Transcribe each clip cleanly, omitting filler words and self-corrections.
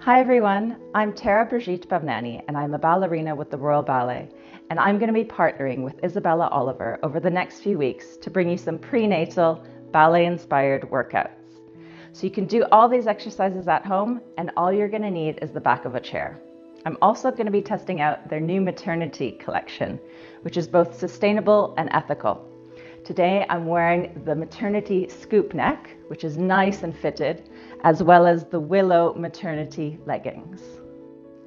Hi everyone, I'm Tara-Brigitte Bhavnani and I'm a ballerina with the Royal Ballet, and I'm going to be partnering with Isabella Oliver over the next few weeks to bring you some prenatal ballet-inspired workouts. So you can do all these exercises at home and all you're going to need is the back of a chair. I'm also going to be testing out their new maternity collection, which is both sustainable and ethical. Today I'm wearing the maternity scoop neck, which is nice and fitted, as well as the willow maternity leggings.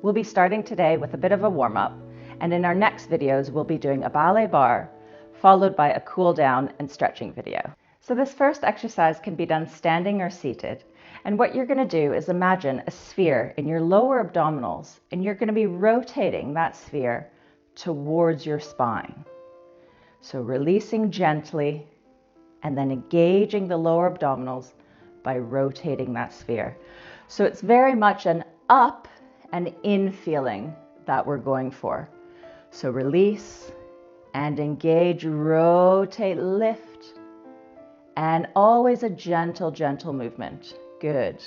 We'll be starting today with a bit of a warm-up, and in our next videos we'll be doing a ballet bar, followed by a cool down and stretching video. So this first exercise can be done standing or seated, and what you're going to do is imagine a sphere in your lower abdominals, and you're going to be rotating that sphere towards your spine. So releasing gently and then engaging the lower abdominals by rotating that sphere. So it's very much an up and in feeling that we're going for. So release and engage, rotate, lift, and always a gentle, gentle movement. Good.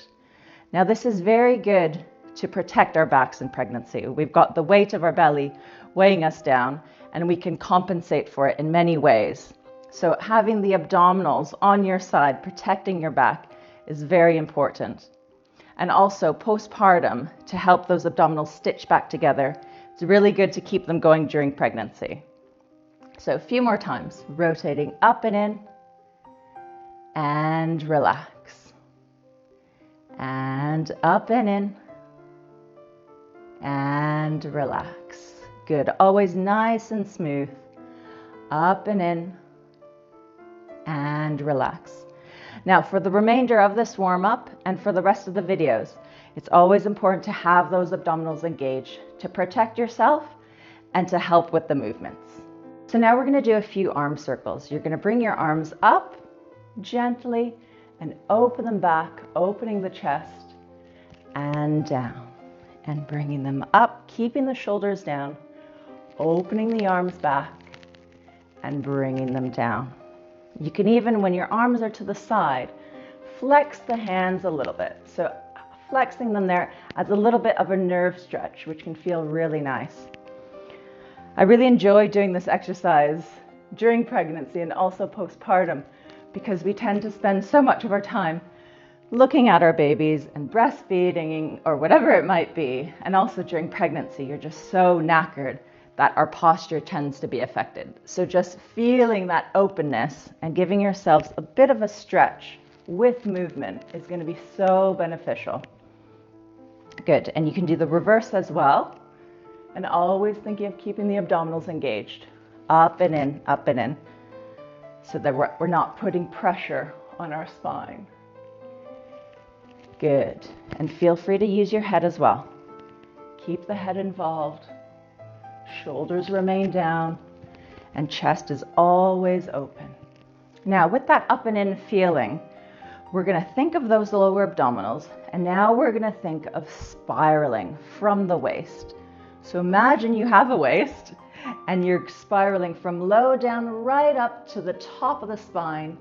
Now this is very good to protect our backs in pregnancy. We've got the weight of our belly weighing us down, and we can compensate for it in many ways. So having the abdominals on your side, protecting your back, is very important. And also postpartum, to help those abdominals stitch back together, it's really good to keep them going during pregnancy. So a few more times, rotating up and in, and relax. And up and in, and relax. Good, always nice and smooth. Up and in, and relax. Now for the remainder of this warm-up and for the rest of the videos, it's always important to have those abdominals engaged to protect yourself and to help with the movements. So now we're going to do a few arm circles. You're going to bring your arms up gently and open them back, opening the chest and down, and bringing them up, keeping the shoulders down, opening the arms back and bringing them down. You can even, when your arms are to the side, flex the hands a little bit. So flexing them there adds a little bit of a nerve stretch, which can feel really nice. I really enjoy doing this exercise during pregnancy and also postpartum, because we tend to spend so much of our time looking at our babies and breastfeeding or whatever it might be. And also during pregnancy, you're just so knackered that our posture tends to be affected. So just feeling that openness and giving yourselves a bit of a stretch with movement is going to be so beneficial. Good, and you can do the reverse as well. And always thinking of keeping the abdominals engaged. Up and in, so that we're not putting pressure on our spine. Good, and feel free to use your head as well. Keep the head involved. Shoulders remain down and chest is always open. Now with that up and in feeling, we're going to think of those lower abdominals, and now we're going to think of spiraling from the waist. So imagine you have a waist and you're spiraling from low down right up to the top of the spine,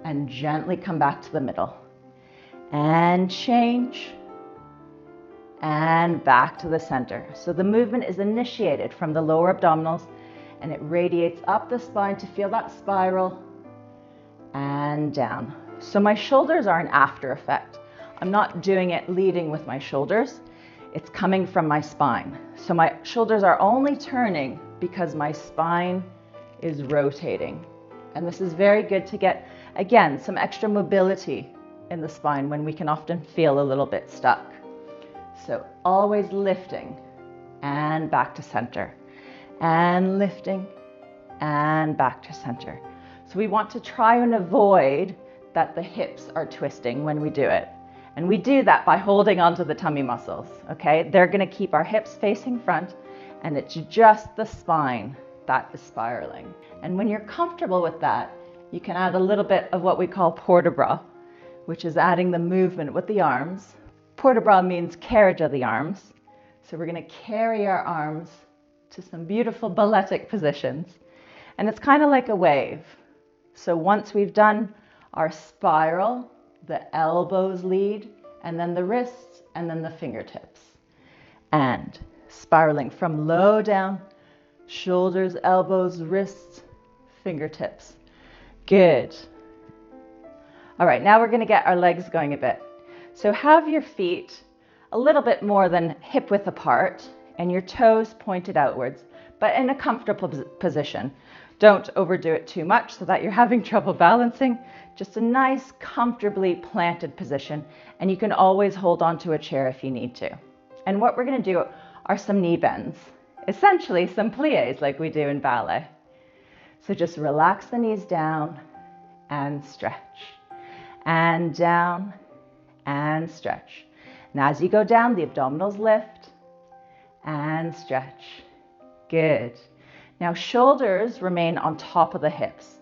and gently come back to the middle and change. And back to the center. So the movement is initiated from the lower abdominals and it radiates up the spine to feel that spiral and down. So my shoulders are an after effect. I'm not doing it leading with my shoulders. It's coming from my spine. So my shoulders are only turning because my spine is rotating. And this is very good to get, again, some extra mobility in the spine when we can often feel a little bit stuck. So always lifting and back to center, and lifting and back to center. So we want to try and avoid that the hips are twisting when we do it. And we do that by holding onto the tummy muscles, okay? They're going to keep our hips facing front, and it's just the spine that is spiraling. And when you're comfortable with that, you can add a little bit of what we call port-de-bras, which is adding the movement with the arms. Port-de-bras means carriage of the arms. So we're going to carry our arms to some beautiful balletic positions. And it's kind of like a wave. So once we've done our spiral, the elbows lead, and then the wrists, and then the fingertips. And spiraling from low down, shoulders, elbows, wrists, fingertips. Good. All right, now we're going to get our legs going a bit. So have your feet a little bit more than hip width apart and your toes pointed outwards, but in a comfortable position. Don't overdo it too much so that you're having trouble balancing. Just a nice, comfortably planted position, and you can always hold onto a chair if you need to. And what we're going to do are some knee bends, essentially some plies like we do in ballet. So just relax the knees down and stretch, and down and stretch. Now as you go down, the abdominals lift and stretch. Good. Now shoulders remain on top of the hips.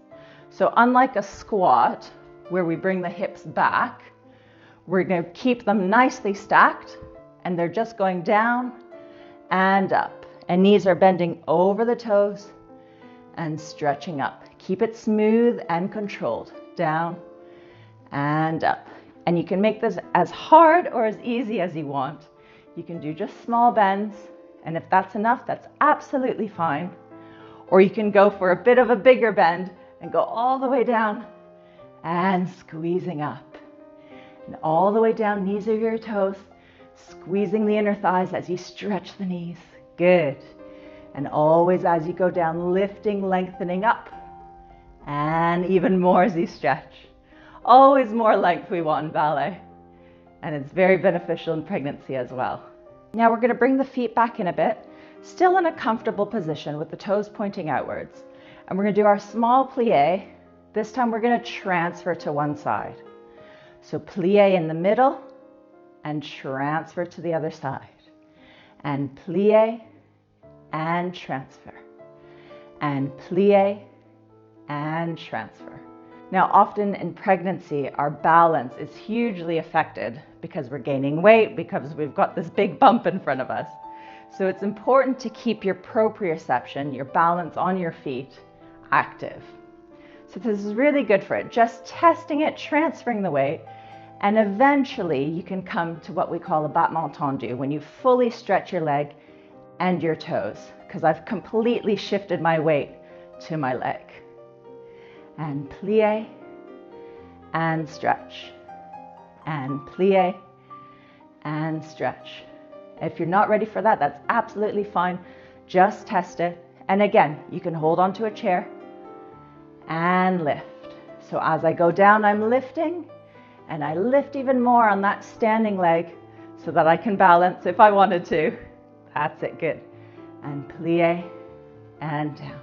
So unlike a squat where we bring the hips back, we're going to keep them nicely stacked and they're just going down and up. And knees are bending over the toes and stretching up. Keep it smooth and controlled. Down and up. And you can make this as hard or as easy as you want. You can do just small bends, and if that's enough, that's absolutely fine. Or you can go for a bit of a bigger bend and go all the way down and squeezing up. And all the way down, knees over your toes, squeezing the inner thighs as you stretch the knees. Good. And always as you go down, lifting, lengthening up. And even more as you stretch. Always more length we want in ballet. And it's very beneficial in pregnancy as well. Now we're going to bring the feet back in a bit, still in a comfortable position with the toes pointing outwards. And we're going to do our small plie. This time we're going to transfer to one side. So plie in the middle and transfer to the other side. And plie and transfer. And plie and transfer. Now, often in pregnancy, our balance is hugely affected because we're gaining weight, because we've got this big bump in front of us. So it's important to keep your proprioception, your balance on your feet, active. So this is really good for it. Just testing it, transferring the weight, and eventually you can come to what we call a battement tendu, when you fully stretch your leg and your toes, because I've completely shifted my weight to my leg. And plie and stretch, and plie and stretch. If you're not ready for that, that's absolutely fine. Just test it. And again, you can hold onto a chair and lift. So as I go down, I'm lifting, and I lift even more on that standing leg so that I can balance if I wanted to. That's it, good. And plie and down.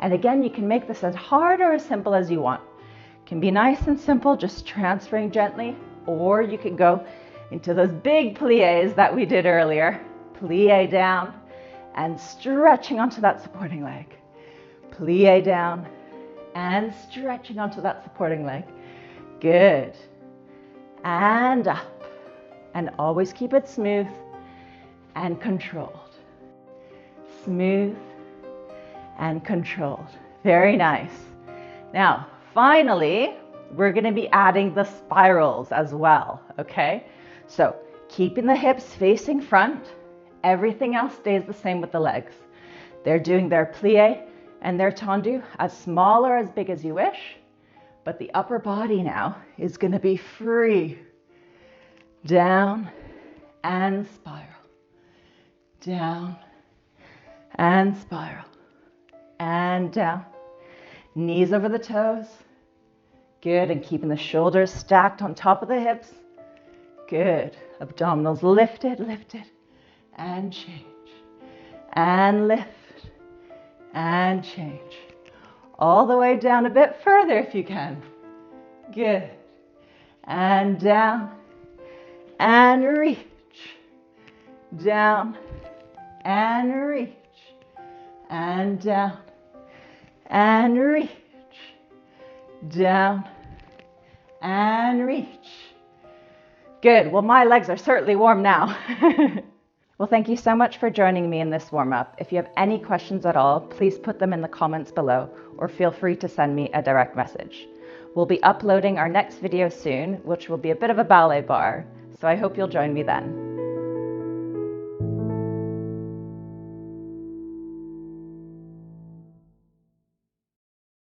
And again, you can make this as hard or as simple as you want. It can be nice and simple, just transferring gently, or you can go into those big plies that we did earlier. Plie down and stretching onto that supporting leg. Plie down and stretching onto that supporting leg. Good. And up. And always keep it smooth and controlled. Smooth and controlled. Very nice. Now, finally, we're going to be adding the spirals as well, okay? So, keeping the hips facing front, everything else stays the same with the legs. They're doing their plie and their tendu as small or as big as you wish, but the upper body now is going to be free. Down and spiral. Down and spiral. And down. Knees over the toes. Good. And keeping the shoulders stacked on top of the hips. Good. Abdominals lifted, lifted. And change. And lift. And change. All the way down a bit further if you can. Good. And down. And reach. Down. And reach. And down. And reach. Down. And reach. Good. Well, my legs are certainly warm now. Well, thank you so much for joining me in this warm-up. If you have any questions at all, please put them in the comments below or feel free to send me a direct message. We'll be uploading our next video soon, which will be a bit of a ballet bar. So I hope you'll join me then.